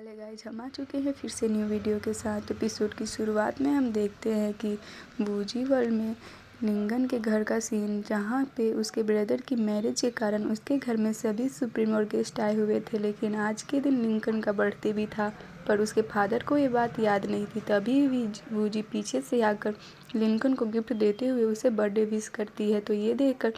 Hello guys, हम आ चुके हैं फिर से न्यू वीडियो के साथ। एपिसोड की शुरुआत में हम देखते हैं कि बूजी वर्ल्ड में लिंकन के घर का सीन, जहाँ पे उसके ब्रदर की मैरिज के कारण उसके घर में सभी सुप्रीम और गेस्ट आए हुए थे। लेकिन आज के दिन लिंकन का बर्थडे भी था, पर उसके फादर को ये बात याद नहीं थी। तभी भी बूजी पीछे से आकर लिंकन को गिफ्ट देते हुए उसे बर्थडे विश करती है। तो ये देखकर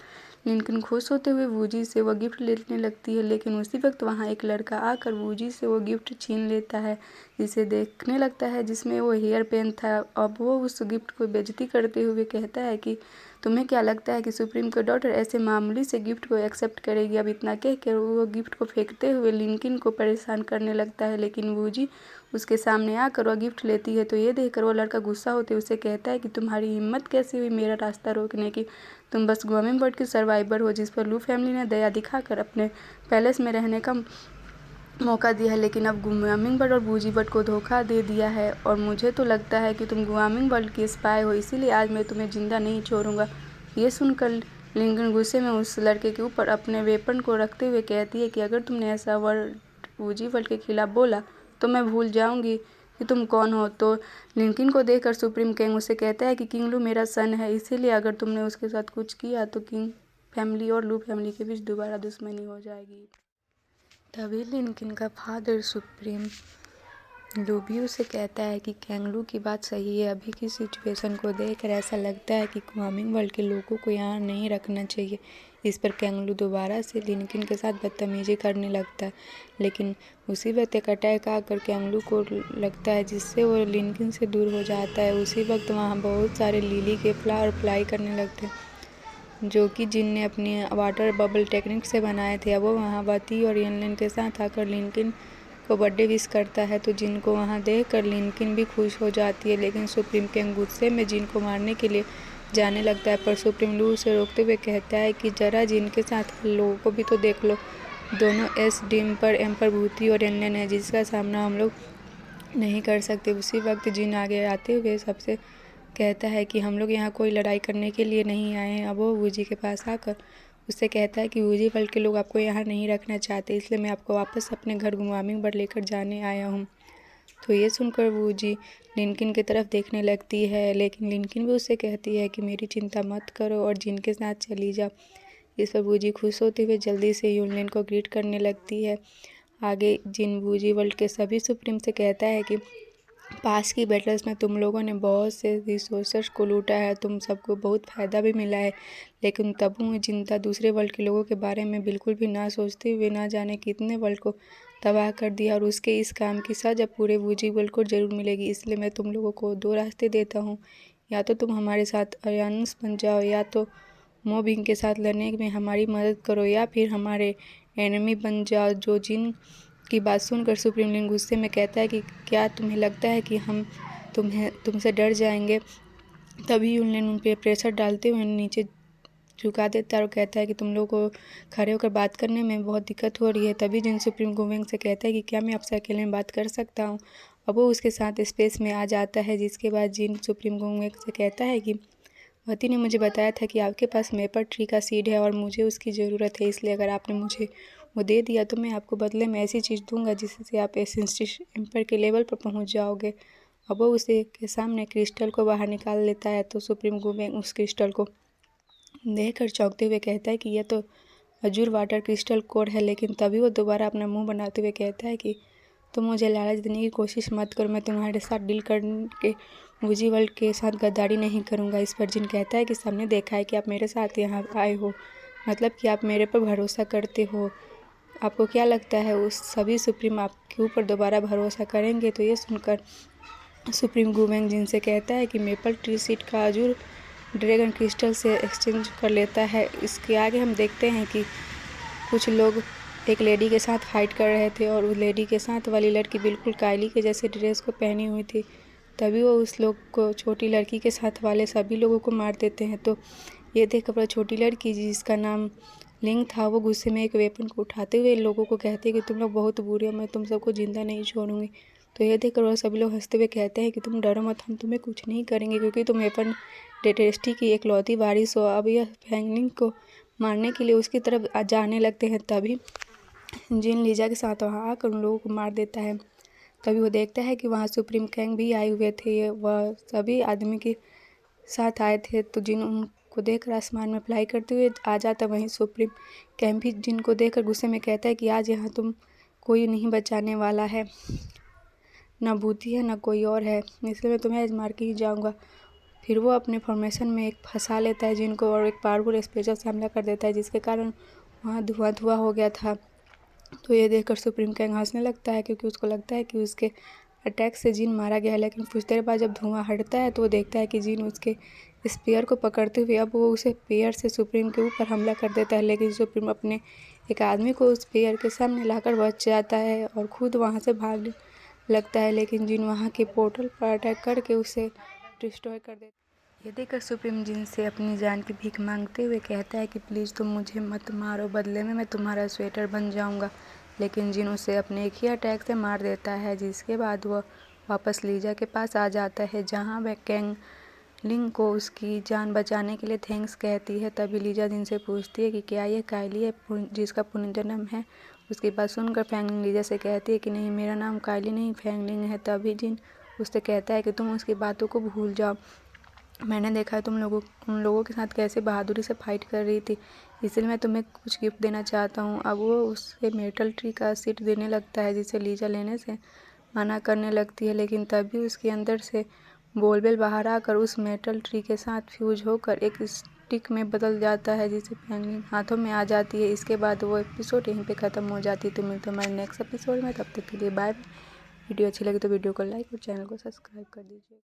लिंकन खुश होते हुए वूजी से वो गिफ्ट लेने लगती है, लेकिन उसी वक्त वहाँ एक लड़का आकर वूजी से वो गिफ्ट छीन लेता है, जिसे देखने लगता है जिसमें वो हेयर पेन था। अब वो उस गिफ्ट को बेइज्जती करते हुए कहता है कि तुम्हें क्या लगता है कि सुप्रीम की डॉटर ऐसे मामूली से गिफ्ट को एक्सेप्ट करेगी। अब इतना कहकर वो गिफ्ट को फेंकते हुए लिंकन को परेशान करने लगता है, लेकिन वूजी उसके सामने आकर वह गिफ्ट लेती है। तो ये देखकर वो लड़का गुस्सा होते उसे कहता है कि तुम्हारी हिम्मत कैसे हुई मेरा रास्ता रोकने की। तुम बस ग्वामिंग बर्ड की सर्वाइवर हो, जिस पर लू फैमिली ने दया दिखाकर अपने पैलेस में रहने का मौका दिया है, लेकिन अब ग्वामिंग बर्ड और बूजी बर्ड को धोखा दे दिया है। और मुझे तो लगता है कि तुम ग्वामिंग बर्ड की स्पाई हो, इसीलिए आज मैं तुम्हें जिंदा नहीं छोड़ूंगा। ये सुनकर लिंकन गुस्से में उस लड़के के ऊपर अपने वेपन को रखते हुए कहती है कि अगर तुमने ऐसा वर्ड बूजी बर्ड के खिलाफ बोला तो मैं भूल जाऊंगी कि तुम कौन हो। तो लिंकन को देखकर सुप्रीम किंग उसे कहता है कि किंग लू मेरा सन है, इसीलिए अगर तुमने उसके साथ कुछ किया तो किंग फैमिली और लू फैमिली के बीच दोबारा दुश्मनी हो जाएगी। तभी लिंकन का फादर सुप्रीम लूबी उसे कहता है कि कैंगलू की बात सही है। अभी की सिचुएशन को देखकर ऐसा लगता है कि ग्वामिंग वर्ल्ड के लोगों को यहाँ नहीं रखना चाहिए। इस पर कैंगलू दोबारा से लिंकन के साथ बदतमीजी करने लगता है, लेकिन उसी वक्त एक अटैक आकर कैंगलू को लगता है, जिससे वो लिंकन से दूर हो जाता है। उसी वक्त वहाँ बहुत सारे लिली के फ्लावर फ्लाई करने लगते हैं, जो कि जिन ने अपनी वाटर बबल टेक्निक से बनाए थे। अब वो वहाँ बती और यनलिन के साथ आकर लिंकन को बर्थडे विश करता है, तो जिन को वहाँ देखकर लिंकन भी खुश हो जाती है। लेकिन सुप्रीम किंग गुस्से में जिन को मारने के लिए जाने लगता है, पर सुप्रीम लू उसे रोकते हुए कहता है कि जरा जिन के साथ लोगों को भी तो देख लो। दोनों एस डिम्पर एम्पर भूती और यनलिन है, जिसका सामना हम लोग नहीं कर सकते। उसी वक्त जिन आगे आते हुए सबसे कहता है कि हम लोग यहाँ कोई लड़ाई करने के लिए नहीं आए हैं। अब वो वूजी के पास आकर उससे कहता है कि वूजी वर्ल्ड के लोग आपको यहाँ नहीं रखना चाहते, इसलिए मैं आपको वापस अपने घर ग्वामिंग वर्ल्ड लेकर जाने आया हूँ। तो ये सुनकर वूजी लिंकन की तरफ देखने लगती है, लेकिन लिंकन भी उससे कहती है कि मेरी चिंता मत करो और जिन के साथ चली जाओ। इस पर वूजी खुश होते हुए जल्दी से यूनलिन को ग्रीट करने लगती है। आगे जिन वूजी वर्ल्ड के सभी सुप्रीम से कहता है कि पास की बैटल्स में तुम लोगों ने बहुत से रिसोर्सेस को लूटा है, तुम सबको बहुत फ़ायदा भी मिला है, लेकिन तब हुई चिंता दूसरे वर्ल्ड के लोगों के बारे में बिल्कुल भी ना सोचते हुए ना जाने कितने वर्ल्ड को तबाह कर दिया। और उसके इस काम की सज़ा पूरे वूजी वर्ल्ड को ज़रूर मिलेगी। इसलिए मैं तुम लोगों को दो रास्ते देता हूँ, या तो तुम हमारे साथ अलियंस बन जाओ, या तो मोबिंग के साथ लड़ने में हमारी मदद करो, या फिर हमारे एनिमी बन जाओ। जो जिन की बात सुनकर सुप्रीम लिंग गुस्से में कहता है कि क्या तुम्हें लगता है कि हम तुमसे डर जाएंगे। तभी यूनलिन उन पर प्रेशर डालते हुए नीचे झुका देता है और कहता है कि तुम लोग को खड़े होकर बात करने में बहुत दिक्कत हो रही है। तभी जिन सुप्रीम गोवेंग से कहता है कि क्या मैं आपसे अकेले में बात कर सकता हूँ। अब वो उसके साथ स्पेस में आ जाता है, जिसके बाद जिन सुप्रीम गोवेंग से कहता है कि वती ने मुझे बताया था कि आपके पास मेपर ट्री का सीड है और मुझे उसकी ज़रूरत है, इसलिए अगर आपने मुझे वो दे दिया तो मैं आपको बदले में ऐसी चीज़ दूंगा जिससे आप एसेंशियल एम्पर के लेवल पर पहुंच जाओगे। अब वो उसे के सामने क्रिस्टल को बाहर निकाल लेता है, तो सुप्रीम गोवेंग उस क्रिस्टल को देखकर चौंकते हुए कहता है कि यह तो अजूर वाटर क्रिस्टल कोर है। लेकिन तभी वो दोबारा अपना मुँह बनाते हुए कहता है कि तुम मुझे लालच देने की कोशिश मत करो, मैं तुम्हारे साथ डील करके वूजी वर्ल्ड के साथ गद्दारी नहीं करूँगा। इस पर जिन कहता है कि सबने देखा है कि आप मेरे साथ यहाँ आए हो, मतलब कि आप मेरे पर भरोसा करते हो। आपको क्या लगता है उस सभी सुप्रीम आपके ऊपर दोबारा भरोसा करेंगे। तो ये सुनकर सुप्रीम गोवेंग जिनसे कहता है कि मेपल ट्री सीड का अजूर ड्रैगन क्रिस्टल से एक्सचेंज कर लेता है। इसके आगे हम देखते हैं कि कुछ लोग एक लेडी के साथ फाइट कर रहे थे, और उस लेडी के साथ वाली लड़की बिल्कुल कायली के जैसे ड्रेस को पहनी हुई थी। तभी वो उस लोग को छोटी लड़की के साथ वाले सभी लोगों को मार देते हैं। तो ये देखकर छोटी लड़की जिसका नाम लिंग था, वो गुस्से में एक वेपन को उठाते हुए लोगों को कहते हैं कि तुम लोग बहुत बुरे हो, मैं तुम सबको जिंदा नहीं छोड़ूंगी। तो ये देखकर वह सभी लोग हंसते हुए कहते हैं कि तुम डरो मत, हम तुम्हें कुछ नहीं करेंगे, क्योंकि तुम वेपन डेटेस्टी की एकलौती वारिस हो। अब यह फैंगलिंग को मारने के लिए उसकी तरफ जाने लगते हैं। तभी जिन लीजा के साथ वहाँ आकर उन लोगों को मार देता है। तभी वो देखता है कि वहाँ सुप्रीम कैंग भी आए हुए थे, वह सभी आदमी के साथ आए थे। तो जिन उनको देखकर आसमान में फ्लाई करते हुए आ जाता, वहीं सुप्रीम कैंग भी जिनको देखकर गुस्से में कहता है कि आज यहाँ तुम कोई नहीं बचाने वाला है, ना भूती है ना कोई और है, इसलिए मैं तुम्हें आज मार के ही जाऊँगा। फिर वो अपने फॉर्मेशन में एक फंसा लेता है जिनको और एक पावरफुल स्पेशल से हमला कर देता है, जिसके कारण वहाँ धुआं हो गया था। तो ये देखकर सुप्रीम कैंग हंसने लगता है, क्योंकि उसको लगता है कि उसके अटैक से जिन मारा गया है। लेकिन कुछ देर बाद जब धुआं हटता है तो वो देखता है कि जिन उसके स्पेयर को पकड़ते हुए अब वो उसे पेयर से सुप्रीम के ऊपर हमला कर देता है। लेकिन सुप्रीम अपने एक आदमी को उस पेयर के सामने लाकर बच जाता है और खुद वहाँ से भागने लगता है। लेकिन जिन वहाँ के पोर्टल पर अटैक करके उसे डिस्ट्रॉय कर देता है। ये देखकर सुप्रीम जिन से अपनी जान की भीख मांगते हुए कहता है कि प्लीज़ तुम मुझे मत मारो, बदले में मैं तुम्हारा स्वेटर बन जाऊंगा। लेकिन जिन उसे अपने एक ही अटैक से मार देता है, जिसके बाद वह वापस लीजा के पास आ जाता है, जहां वह कैंग लिंग को उसकी जान बचाने के लिए थैंक्स कहती है। तभी लीजा जिन से पूछती है कि क्या ये कायली है जिसका पुनर्जन्म है। उसकी बात सुनकर फैंगलिंग लीजा से कहती है कि नहीं, मेरा नाम कायली नहीं फैंगलिंग है। तभी जिन उससे कहता है कि तुम उसकी बातों को भूल जाओ, मैंने देखा है तुम उन लोगों के साथ कैसे बहादुरी से फाइट कर रही थी, इसलिए मैं तुम्हें कुछ गिफ्ट देना चाहता हूँ। अब वो उससे मेटल ट्री का सीट देने लगता है, जिसे लीजा लेने से मना करने लगती है। लेकिन तभी उसके अंदर से बोलबेल बाहर आकर उस मेटल ट्री के साथ फ्यूज होकर एक स्टिक में बदल जाता है, जिसे पेंगुइन हाथों में आ जाती है। इसके बाद वो एपिसोड यहीं पे ख़त्म हो जाती है। तो मिलते हैं हमारे नेक्स्ट एपिसोड में, तब तक के लिए बाय। वीडियो अच्छी लगी तो वीडियो को लाइक और चैनल को सब्सक्राइब कर दीजिए।